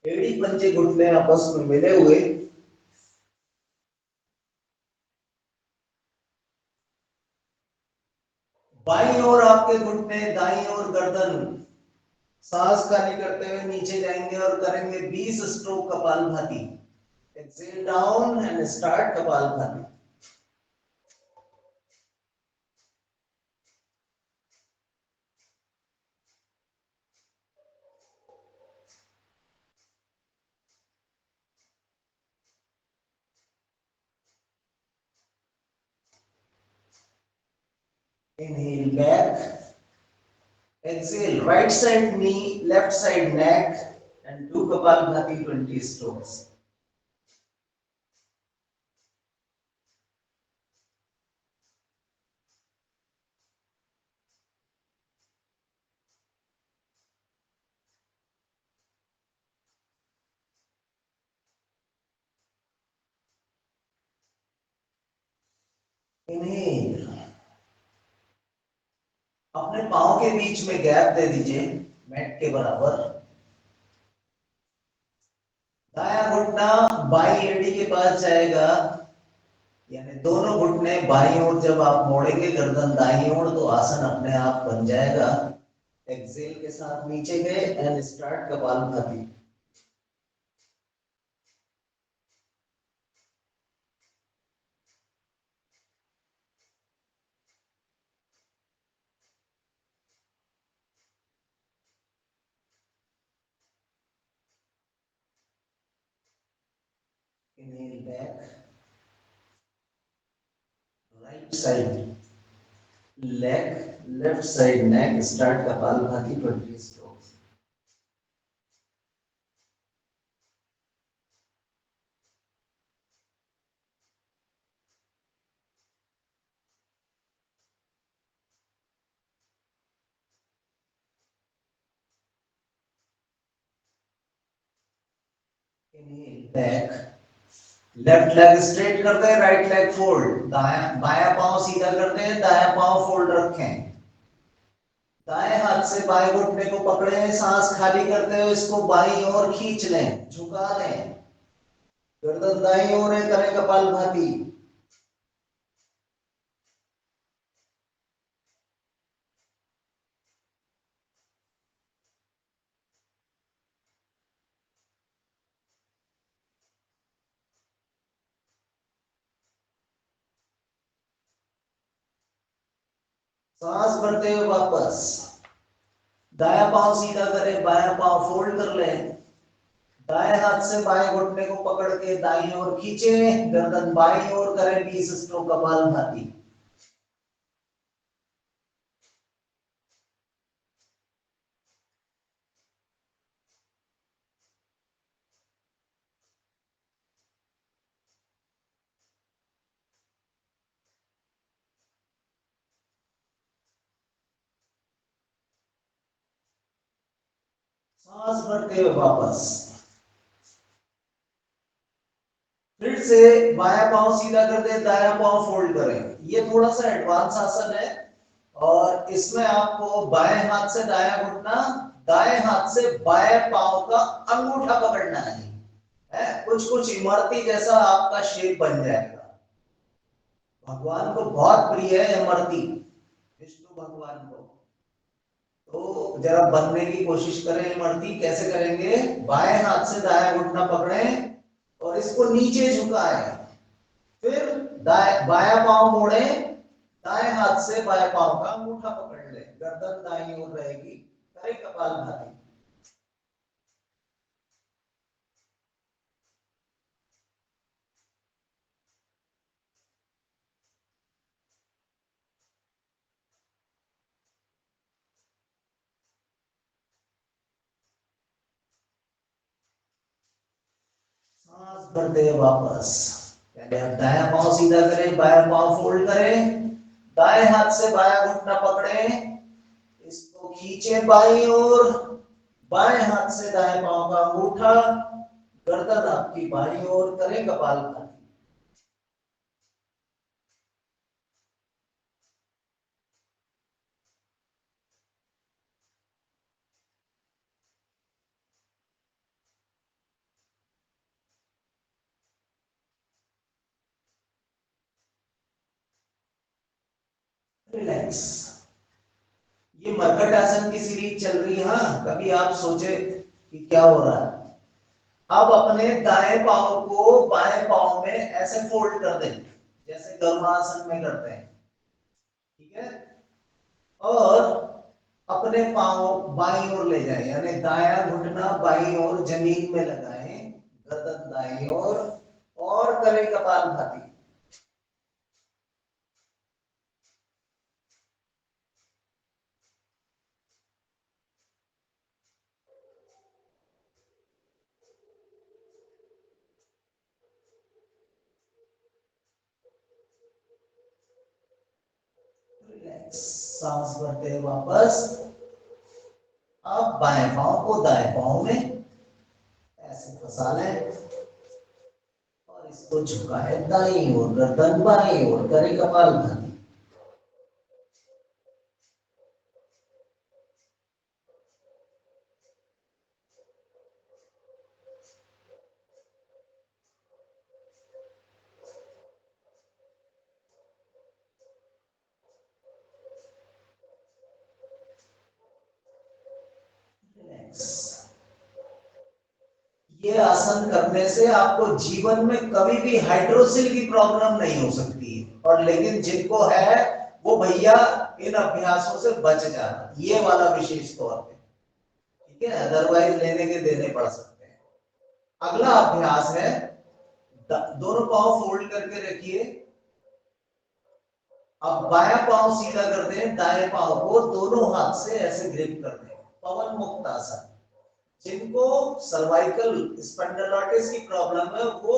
एड़ी पंजे घुटने आपस में मिले हुए। बाईं ओर आपके घुटने, दाईं ओर गर्दन। सांस खाली करते हुए नीचे जाएंगे और करेंगे 20 stroke kapalbhati. Exhale down and start kapalbhati. Inhale back. Exhale, right side knee, left side neck, and do Kapalbhati 20 strokes. Inhale, अपने पाँव के बीच में गैप दे दीजिए मैट के बराबर। दाया घुटना बाई एड़ी के पास जाएगा, यानी दोनों घुटने बाईं ओर जब आप मोड़ेंगे गर्दन दाईं ओर तो आसन अपने आप बन जाएगा। एक्सेल के साथ नीचे गए and start kapalbhati. Inhale back, right side leg, left side neck, start Kapalbhati 20 strokes. Inhale back, left leg straight करते हैं, राइट लेग फोल्ड, दाया बाया पांव सीधा करते हैं, दाया पांव फोल्ड रखें, दाएं हाथ से बाएं घुटने को पकड़े, सांस खाली करते हुए इसको बाईं ओर खींच लें, झुका लें, गर्दन दाईं ओर है, करें कपालभाति। सांस भरते हुए वापस दाया पांव सीधा करें, बायां पांव फोल्ड कर लें, दाएं हाथ से बाएं घुटने को पकड़ के दाईं ओर खींचे, गर्दन बाईं ओर करें, 20 स्ट्रोक कपालभाति। सांस भरते हुए वापस फिर से बायां पांव सीधा कर दे, दायां पांव फोल्ड करें। ये थोड़ा सा एडवांस आसन है और इसमें आपको बाएं हाथ से दायां घुटना, दाएं हाथ से बाएं पांव का अंगूठा पकड़ना है कुछ कुछ इमरती जैसा आपका शेप बन जाएगा। भगवान को बहुत प्रिय है इमरती, विष्णु भगवान को। तो जरा बनने की कोशिश करें इमरती। कैसे करेंगे? बाएं हाथ से दायां घुटना पकड़ें और इसको नीचे झुकाएं, फिर बायां पांव मोड़े, दाएं हाथ से बाएं पांव का अंगूठा पकड़ ले, गर्दन दाईं ओर रहेगी, करें कपालभाति। सांस भरते हुए वापस, पहले आप दायां पांव सीधा करें, बायां पांव फोल्ड करें, दाएं हाथ से बायां घुटना पकड़ें, इसको खींचे बाईं ओर, बाएं हाथ से दाएं पांव का अंगूठा, गर्दन आपकी बाईं ओर, करें कपालभाति। रिलैक्स। ये मरकट आसन की सीरीज चल रही है। हाँ, कभी आप सोचे कि क्या हो रहा है। अब अपने दाएं पांव को बाएं पांव में ऐसे फोल्ड कर दें जैसे गरुड़ासन में करते हैं, ठीक है? और अपने पांव बाईं ओर ले जाएं, यानी दायां घुटना बाईं ओर जमीन में लगाएं, गर्दन दाईं ओर, और करें कपालभाति। सांस भरते हुए वापस, अब बाएं पांव को दाएं पांव में ऐसे फंसा लें और इसको झुकाए दाईं ओर, गर्दन बाईं ओर, करे कपालभाति। ये आसन करने से आपको जीवन में कभी भी हाइड्रोसिल की प्रॉब्लम नहीं हो सकती है, और लेकिन जिनको है वो भैया इन अभ्यासों से बच जाना, ये वाला विशेष तौर पे, ठीक है, अदरवाइज लेने के देने पड़ सकते हैं। अगला अभ्यास है, दोनों पांव फोल्ड करके रखिए। अब बायां पांव सीधा कर दें, दाएं पांव को दोनों हाथ से ऐसे ग्रिप कर दें, पवन मुक्त आसन। जिनको सर्वाइकल स्पॉन्डिलोलिटिस की प्रॉब्लम है वो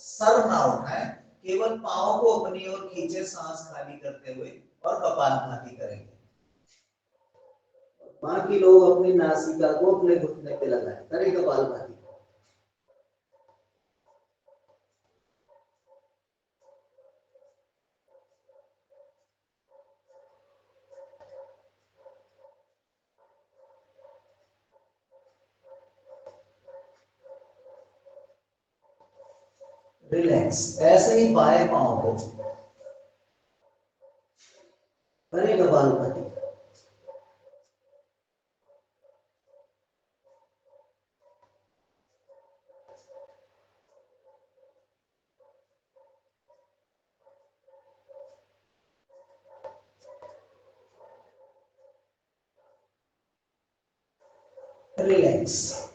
सर ना उठाएं, केवल पांव को अपनी ओर खींचे, सांस खाली करते हुए, और कपालभाति करेंगे। बाकी लोग अपनी नासिका को अपने घुटने पे लगाएं, करें कपालभाति। रिलैक्स, ऐसे ही बाएं पांव को करें कपालभाति। रिलैक्स,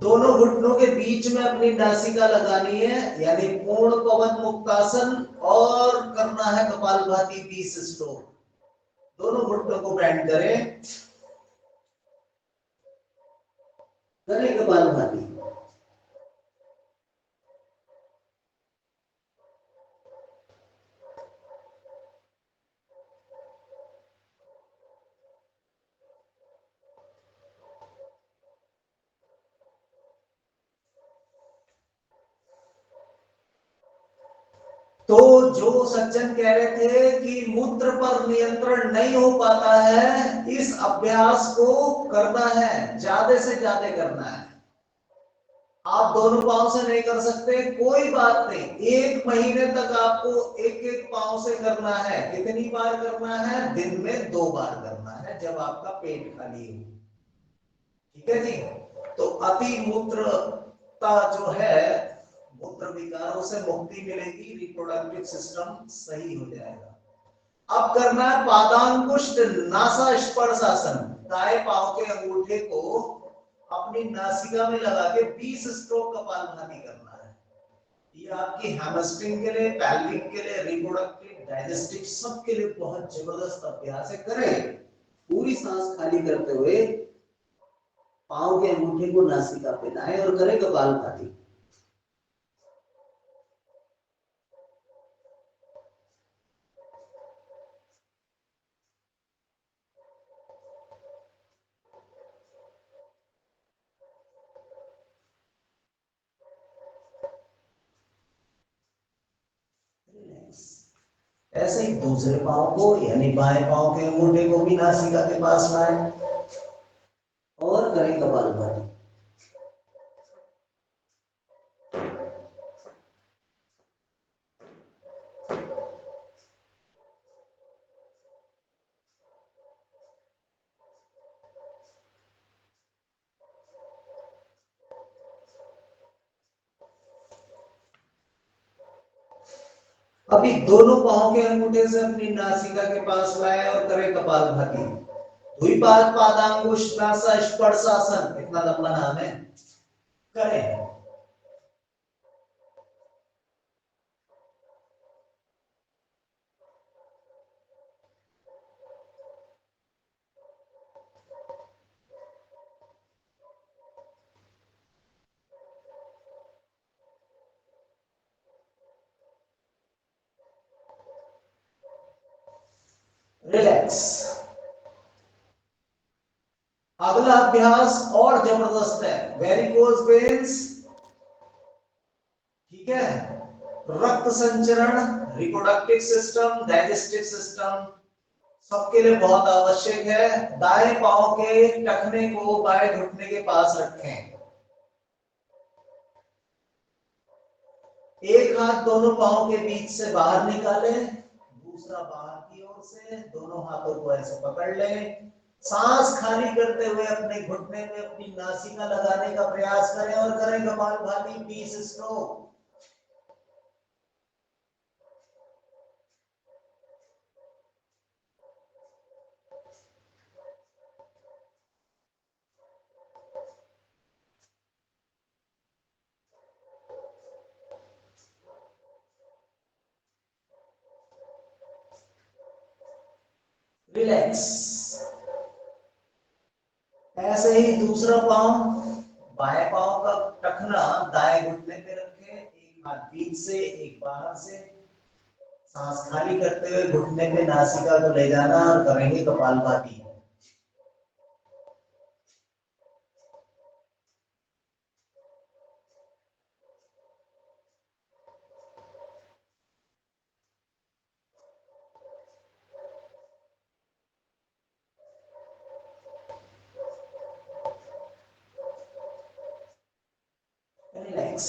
दोनों घुटनों के बीच में अपनी नासिका लगानी है, यानी पूर्ण पवन मुक्तासन, और करना है कपालभाति 20 स्ट्रोक। दोनों घुटनों को बेंड करें, करें कपालभाति। तो जो सज्जन कह रहे थे कि मूत्र पर नियंत्रण नहीं हो पाता है, इस अभ्यास को करना है, ज्यादा से ज्यादा करना है। आप दोनों पांव से नहीं कर सकते, कोई बात नहीं, 1 महीने तक आपको एक एक पांव से करना है। कितनी बार करना है? दिन में 2 बार करना है, जब आपका पेट खाली हो, ठीक है जी। तो अति मूत्रता जो है, मूत्र विकारों से मुक्ति मिलेगी, रिप्रोडक्टिव सिस्टम सही हो जाएगा। अब करना है पादांगुष्ठ नासा स्पर्श आसन। दाएं पांव के अंगूठे को अपनी नासिका में लगा के 20 स्ट्रोक कपालभाति करना है। ये आपकी हैमस्ट्रिंग के लिए, पैल्विक के लिए, रिप्रोडक्टिव, डाइजेस्टिव, सब के लिए बहुत जबरदस्त अभ्यास है। करें पूरी सांस खाली करते हुए, पांव के अंगूठे को नासिका पे लाएं और करें कपालभाति। ऐसे ही दूसरे पांव को, यानी बाएं पांव के अंगूठे को भी नासिका के पास लाएं और करें कपालभाति। अभी दोनों पांव के अंगूठे से अपनी नासिका के पास लाएं और करें कपालभाति। द्विपाद पादांगुष्ठ नासा स्पर्शासन, इतना लंबा नाम है, करें। रिलैक्स। अगला अभ्यास और जबरदस्त है, वेरिकोज वेन्स ठीक है। रक्त संचरण, रिप्रोडक्टिव सिस्टम, डाइजेस्टिव सिस्टम सबके लिए बहुत आवश्यक है। दाएं पांव के टखने को बाएं घुटने के पास रखें। एक हाथ दोनों पांव के बीच से बाहर निकालें, दूसरा बाहर की ओर से, दोनों हाथों को ऐसे पकड़ लें। सांस खाली करते हुए अपने घुटने में अपनी नासिका लगाने का प्रयास करें और करें कपालभाति 20 स्ट्रोक। रिलैक्स। ऐसे ही दूसरा पांव, बाएं पांव का टखना दाएं घुटने पे रखें, एक हाथ बीच से एक बाहर से। सांस खाली करते हुए घुटने पे नासिका को ले जाना और करेंगे कपालभाति। रिलैक्स।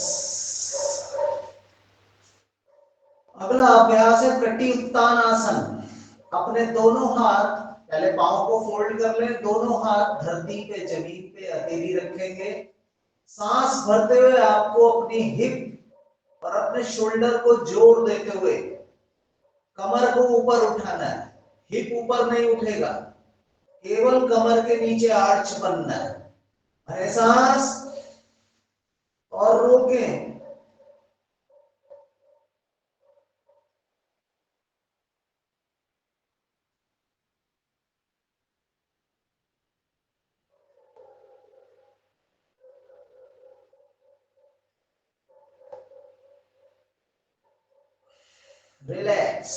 अगला अभ्यास है कटी उत्तान आसन। अपने दोनों हाथ, पहले पांव को फोल्ड कर लें, दोनों हाथ धरती पे जमीन पे हथेली रखेंगे। सांस भरते हुए आपको अपनी हिप और अपने शोल्डर को जोर देते हुए कमर को ऊपर उठाना है। हिप ऊपर नहीं उठेगा, केवल कमर के नीचे आर्च बनना है। भरे सांस और रोकें। रिलैक्स।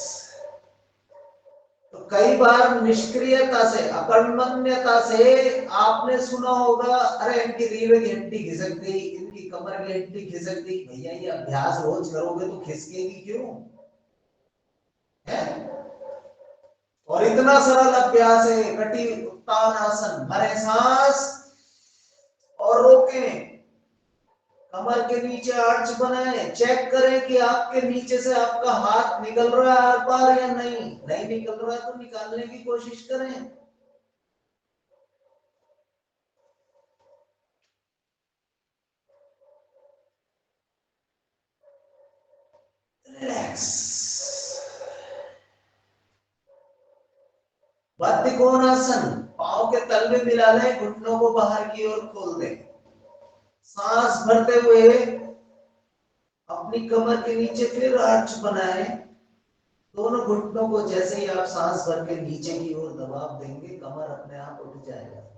तो कई बार निष्क्रियता से, अकर्मण्यता से आपने सुना होगा, अरे इनकी रीढ़ की हड्डी खिसक गई, इनकी कमर की हड्डी खिसक गई। भैया ये अभ्यास रोज करोगे तो खिसकेगी क्यों है? और इतना सरल अभ्यास है कटी उत्तान आसन। भरे सांस और रोकें। कमर के नीचे आर्च बनाए। चेक करें कि आपके नीचे से आपका हाथ निकल रहा है आर पार या नहीं। नहीं निकल रहा है तो निकालने की कोशिश करें। रिलैक्स। बद्ध कोणासन। पांव के तलवे मिला लें, घुटनों को बाहर की ओर खोल दें। सांस भरते हुए अपनी कमर के नीचे फिर आर्च बनाएं। दोनों घुटनों को जैसे ही आप सांस भर के नीचे की ओर दबाव देंगे, कमर अपने आप उठ जाएगा।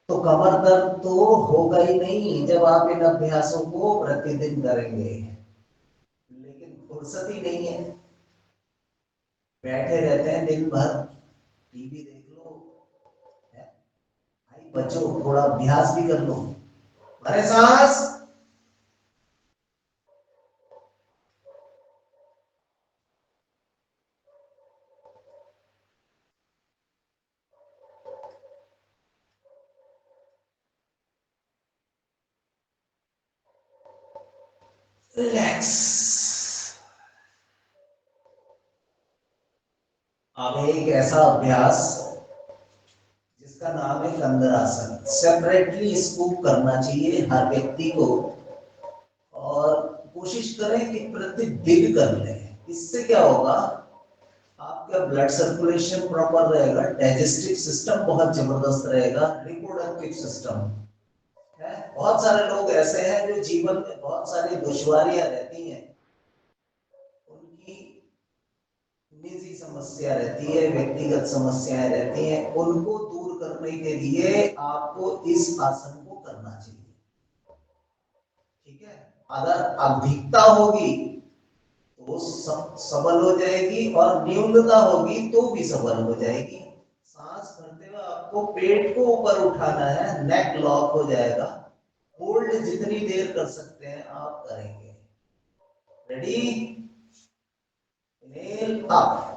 तो कमर दर्द तो होगा ही नहीं जब आप इन अभ्यासों को प्रतिदिन करेंगे। लेकिन फुर्सत ही नहीं है, बैठे रहते हैं दिन भर, टीवी देख लो। भाई बच्चों थोड़ा अभ्यास भी कर लो। भरे सांस। रिलैक्स। अब एक ऐसा अभ्यास जिसका नाम है कंदरासन। सेपरेटली इसको करना चाहिए हर व्यक्ति को, और कोशिश करें कि प्रतिदिन कर लें। इससे क्या होगा, आपका ब्लड सर्कुलेशन प्रॉपर रहेगा, डाइजेस्टिव सिस्टम बहुत जबरदस्त रहेगा, रिप्रोडक्टिव सिस्टम है। बहुत सारे लोग ऐसे हैं जो जीवन में बहुत सारी दुश्वारियां रहती हैं, उनकी निजी समस्या रहती है, व्यक्तिगत समस्याएं रहती हैं, उनको दूर करने के लिए आपको इस आसन को करना चाहिए। ठीक है। अगर अधिकता होगी तो सबल हो जाएगी और न्यूनता होगी तो भी सबल हो जाएगी। सांस भरते हुए आपको पेट को ऊपर उठाना है, नेक लॉक हो जाएगा। होल्ड जितनी देर कर सकते हैं आप करेंगे। Ready, inhale up,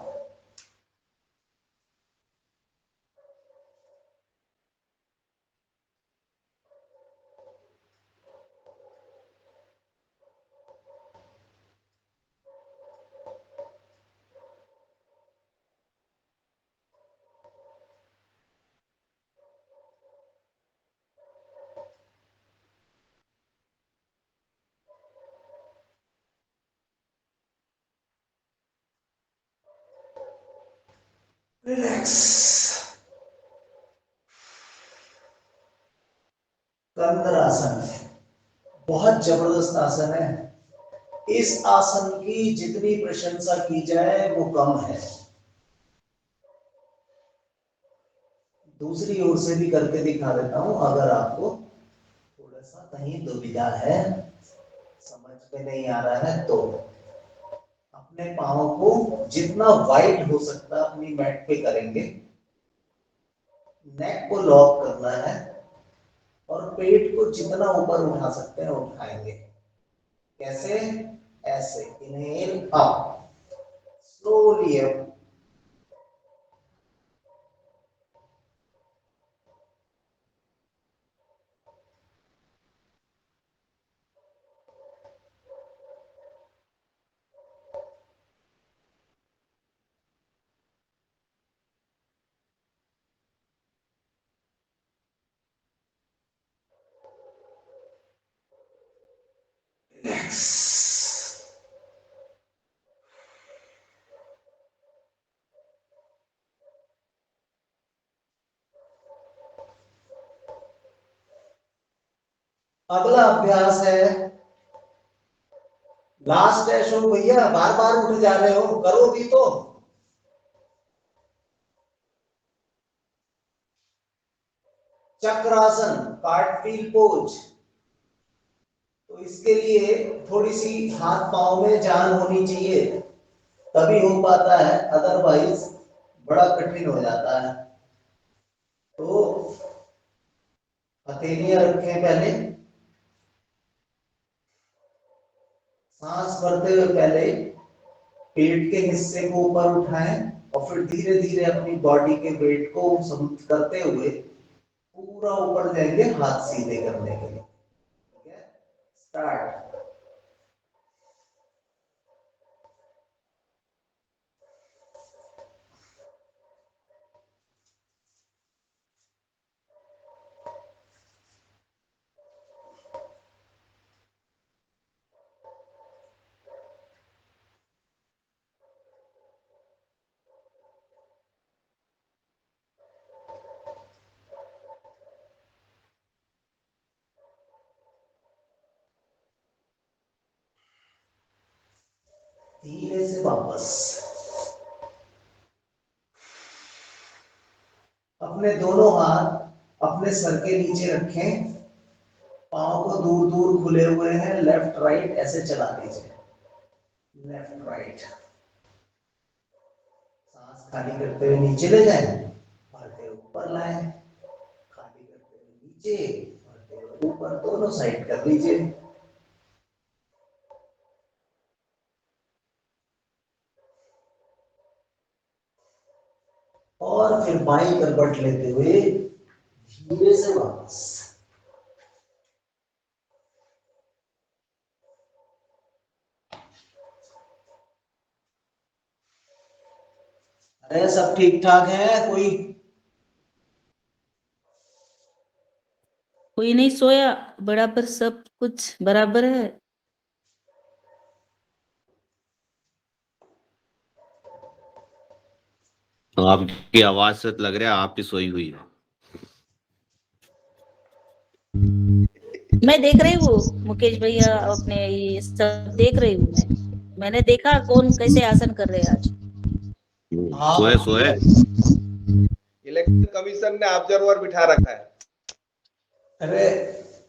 relax. Kandharasana बहुत जबरदस्त आसन है। इस आसन की जितनी प्रशंसा की जाए वो कम है। दूसरी ओर से भी करके दिखा देता हूं, अगर आपको थोड़ा सा कहीं दुविधा है, समझ में नहीं आ रहा है, तो अपने पांव को जितना वाइड हो सकता है अपनी मैट पे करेंगे। नेक को लॉक करना है और पेट को जितना ऊपर उठा सकते हैं उठाएंगे। कैसे? ऐसे, इनहेल अप, स्लोली अप, अगला अभ्यास है, लास्ट है। शो भैया बार बार उठ जा रहे हो, करो भी तो। चक्रासन, कार्टव्हील पोज। तो इसके लिए थोड़ी सी हाथ पांव में जान होनी चाहिए, तभी हो पाता है, अदरवाइज बड़ा कठिन हो जाता है। तो हथेलियां रखें पहले, सांस भरते हुए पहले पेट के हिस्से को ऊपर उठाएं और फिर धीरे धीरे अपनी बॉडी के वेट को समूथ करते हुए पूरा ऊपर जाएंगे हाथ सीधे करने के लिए। ठीक है, स्टार्ट। धीरे से वापस अपने दोनों हाथ अपने सर के नीचे रखें, पांव को दूर दूर खुले हुए हैं, लेफ्ट राइट ऐसे चला दीजिए, लेफ्ट राइट। सांस खाली करते हुए नीचे ले जाएं, भरते ऊपर लाएं, खाली करते हुए नीचे, भरते हुए ऊपर, दोनों साइड कर लीजिए। और फिर बाईं करवट लेते हुए धीरे से वापस। अरे सब ठीक ठाक है? कोई नहीं सोया, बराबर सब कुछ बराबर है। आपकी आवाज से लग रहा है आप ही सोई हुई हो। मैं देख रही हूँ मुकेश भैया, अपने ये सब देख रही हूँ। मैंने देखा कौन कैसे आसन कर रहे हैं आज। सोए सोए। इलेक्शन कमीशन ने ऑब्जर्वर बिठा रखा है। अरे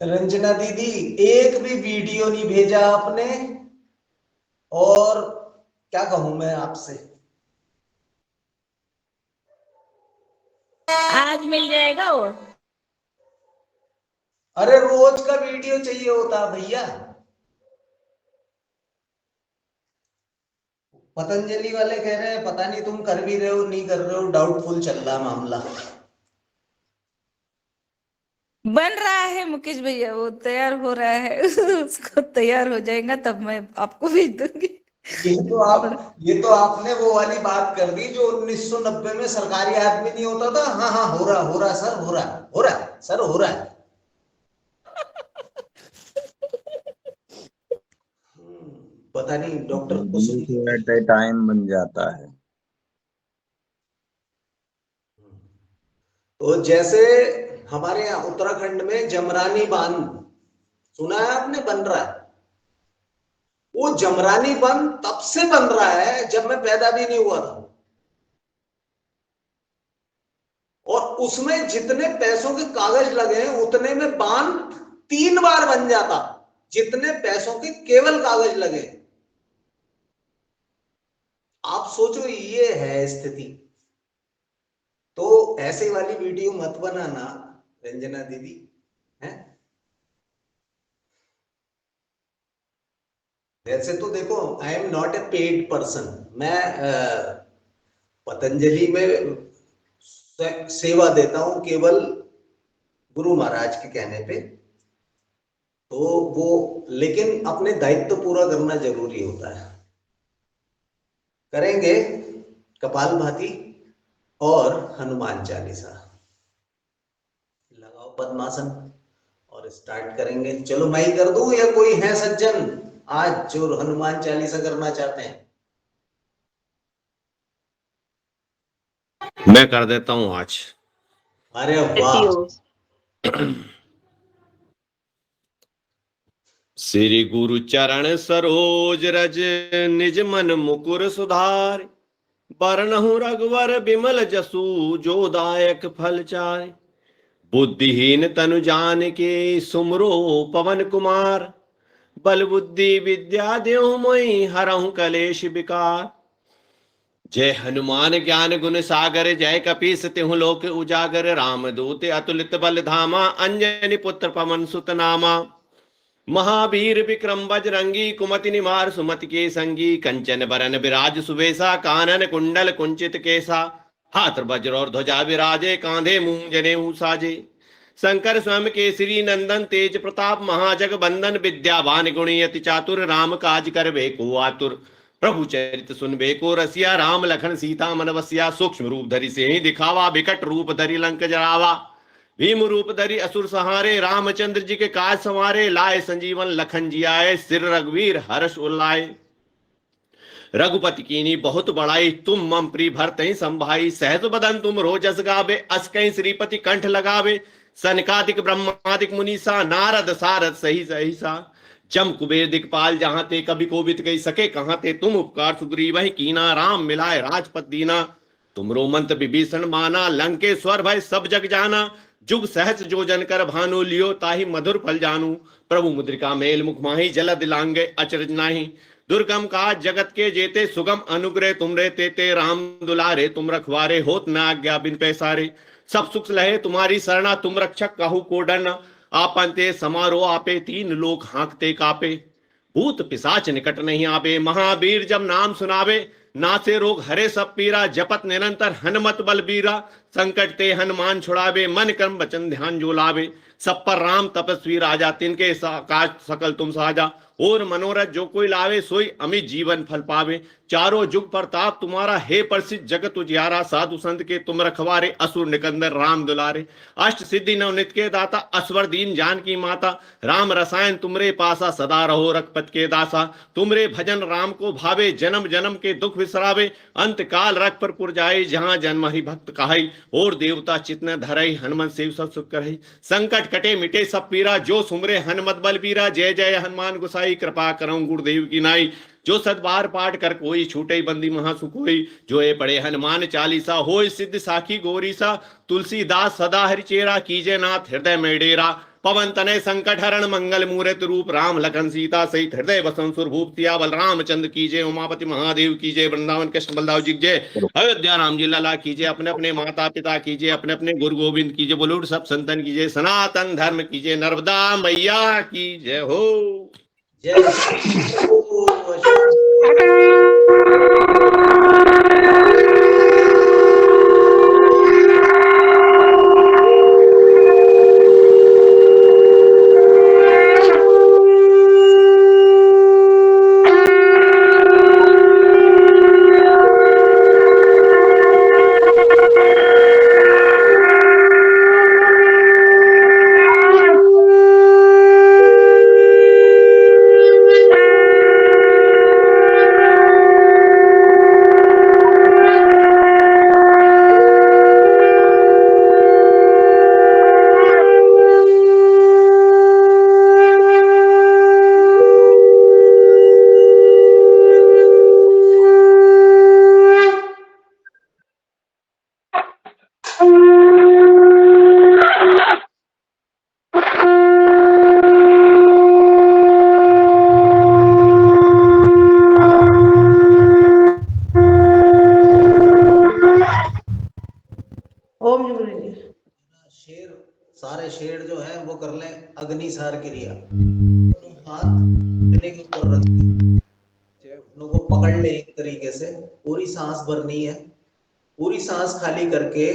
रंजना दीदी एक भी वीडियो नहीं भेजा आपने, और क्या कहूं मैं आपसे। आज मिल जाएगा वो। अरे रोज का वीडियो चाहिए होता भैया। पतंजलि वाले कह रहे हैं पता नहीं तुम कर भी रहे हो नहीं कर रहे हो, डाउटफुल चल रहा मामला। बन रहा है मुकेश भैया, वो तैयार हो रहा है उसको तैयार हो जाएगा तब मैं आपको भेज दूंगी। ये तो आपने वो वाली बात कर दी जो 1990 में सरकारी आदमी नहीं होता था। हाँ हाँ हो रहा सर, हो रहा सर, हो रहा है। पता नहीं डॉक्टर एट ए टाइम बन जाता है। तो जैसे हमारे यहाँ उत्तराखंड में जमरानी बांध सुना है आपने, बन रहा है। वो जमरानी बांध तब से बन रहा है जब मैं पैदा भी नहीं हुआ था, और उसमें जितने पैसों के कागज लगे हैं उतने में बांध 3 बार बन जाता, जितने पैसों के केवल कागज लगे। आप सोचो ये है स्थिति। तो ऐसे वाली वीडियो मत बनाना रंजना दीदी, है। वैसे तो देखो I am not a paid person, मैं पतंजलि में सेवा देता हूं केवल गुरु महाराज के कहने पे। तो वो लेकिन अपने दायित्व पूरा करना जरूरी होता है। करेंगे कपालभाति और हनुमान चालीसा, लगाओ पद्मासन और स्टार्ट करेंगे। चलो मैं ही कर दूं या कोई है सज्जन आज जो हनुमान चालीसा करना चाहते हैं? मैं कर देता हूं आज। अरे वाह। श्री गुरु चरण सरोज रज निज मन मुकुर सुधार, बरनहु रघुवर बिमल जसु जो दायक फल चार, बुद्धिहीन तनु जान के सुमरो पवन कुमार, बल बुद्धि विद्या देहु मोहि हरहु कलेश विकार। जय हनुमान ज्ञान गुण सागर, जय कपीस तिहु लोक उजागर, रामदूत अतुलित बल धामा, अंजनी पुत्र पवन सुत नामा। महावीर विक्रम बजरंगी, कुमति निवार सुमति के संगी, कंचन बरन विराज सुबेसा, कानन कुंडल कुंचित केसा, हाथ वज्र और ध्वजा विराजे, कांधे मूंज जनेऊ साजे। शंकर स्वयं केसरी नंदन, तेज प्रताप महाजग बंदन, विद्यावान गुणी अति चातुर, राम काज करबे को आतुर। प्रभु चरित सुनबे को रसिया, राम लखन सीता मन बसिया। सूक्ष्म रूप धरि सिंहि दिखावा, विकट रूप धरि लंक जरावा। भीम रूप धरि असुर सहारे, रामचंद्र जी के काज संवारे। लाए संजीवन लखन जियाए, सिर रघुवीर हर्ष उल्लाए। रघुपति कीनी बहुत बड़ाई, तुम मम प्रिय भरतहि संभाई। सहज बदन तुम रोजस गावे, अस कहीं श्रीपति कंठ लगावे। सनकादिक ब्रह्मादिक मुनीसा, नारद सारद सही सहीसा। जम कुबेर दिक्पाल जहां ते, कभी कोबित कही सके कहां ते। तुम उपकार सुग्रीव वही कीना, राम मिलाए राजपत दीना। तुमरो मंत्र विभीषण माना, लंकेश्वर भय सब जग जाना। जुग सहज जो जन कर भानु, लियो ताहि मधुर फल जानू। प्रभु मुद्रिका मेल मुख माही, जलद लांगे अचरज नाही। दुर्गम काज जगत के जेते, सुगम अनुग्रह तुमरे तेते। राम दुलारे तुम रखवारे, होत न आज्ञा बिन पैसारे। सब सुख लहे तुम्हारी सरना, तुम रक्षक कहु को डरना। आपन ते समारो आपे, तीन लोक हाँकते कापे। भूत पिशाच निकट नहीं आवे, महावीर जब नाम सुनावे। नासे रोग हरे सब पीरा, जपत निरंतर हनुमत बलबीरा। संकट ते हनुमान छुड़ावे, मन कर्म वचन ध्यान जो लावे। सब पर राम तपस्वी राजा, तिनके काज सकल तुम साजा। और मनोरथ जो कोई लावे, सोई अमित जीवन फल पावे। चारों जुग प्रताप तुम्हारा, हे प्रसिद्ध जगत उजियारा। साधु संत के तुम रखवारे, असुर निकंदर राम दुलारे। अष्ट सिद्धि नवनित के दाता, असवर दीन जान की माता। राम रसायन तुमरे पासा, सदा रहो रघुपत के दासा। तुमरे भजन राम को भावे, जन्म जन्म के दुख विसरावे। अंत काल रख पर पुर जाए, जहाँ जन्म ही भक्त कहाई। और देवता चितन धरई, हनुमत सेव सब सुख करई। संकट कटे मिटे सब पीरा, जो सुमरे हनुमत बलबीरा। जय जय हनुमान गोसाई, कृपा करऊं गुरुदेव की नाई। जो सतबार पाठ कर कोई, छूटे बंदी महासुख होई। जो ये पढ़े हनुमान चालीसा, होय सिद्ध साखी गौरीसा। तुलसीदास सदा हरिचेरा, कीजे नाथ हृदय में डेरा। पवन तनय संकट हरण मंगल मूर्त रूप राम लखन सीता सहित हृदय बसन सुरभूप सियावल रामचंद्र की जय, उमापति महादेव की जय, वृंदावन कृष्ण बलदाव जी की जय, अयोध्या राम जी लला की जय, अपने अपने माता पिता की जय, अपने अपने गुरु गोविंद की जय, बोलो सब संतन की जय, सनातन धर्म की जय, नर्मदा मैया की जय हो। जय ओम गुरु जी। शेर, सारे शेर जो है वो कर लें अग्निसार क्रिया। हाथ घुटने के ऊपर रख के घुटनों को पकड़ ले, एक तरीके से पूरी सांस भरनी है, पूरी सांस खाली करके